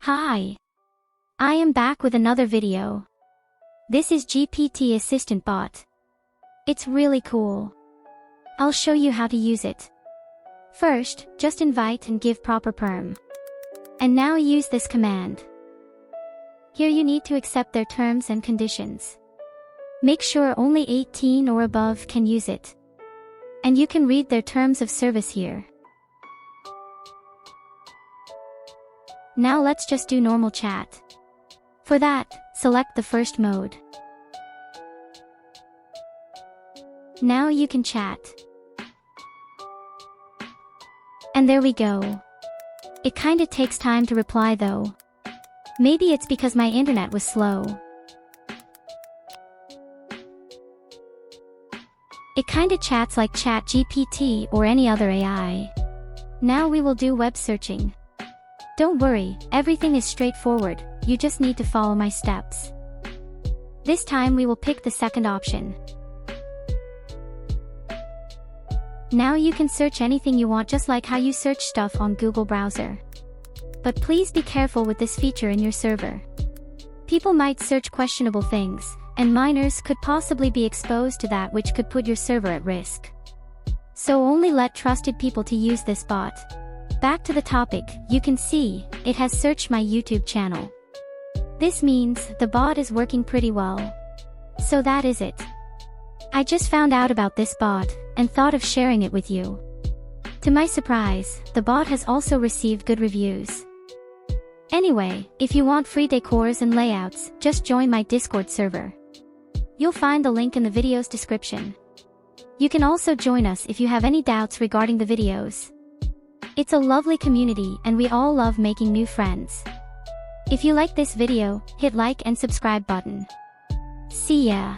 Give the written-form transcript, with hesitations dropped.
Hi! I am back with another video. This is GPT Assistant bot. It's really cool. I'll show you how to use it. First, just invite and give proper perm. And now use this command. Here you need to accept their terms and conditions. Make sure only 18 or above can use it. And you can read their terms of service here. Now let's just do normal chat. For that, select the first mode. Now you can chat. And there we go. It kinda takes time to reply though. Maybe it's because my internet was slow. It kinda chats like ChatGPT or any other AI. Now we will do web searching. Don't worry, everything is straightforward, you just need to follow my steps. This time we will pick the second option. Now you can search anything you want just like how you search stuff on Google browser. But please be careful with this feature in your server. People might search questionable things, and minors could possibly be exposed to that, which could put your server at risk. So only let trusted people to use this bot. Back to the topic, you can see, it has searched my YouTube channel. This means, the bot is working pretty well. So that is it. I just found out about this bot, and thought of sharing it with you. To my surprise, the bot has also received good reviews. Anyway, if you want free decors and layouts, just join my Discord server. You'll find the link in the video's description. You can also join us if you have any doubts regarding the videos. It's a lovely community and we all love making new friends. If you like this video, hit like and subscribe button. See ya!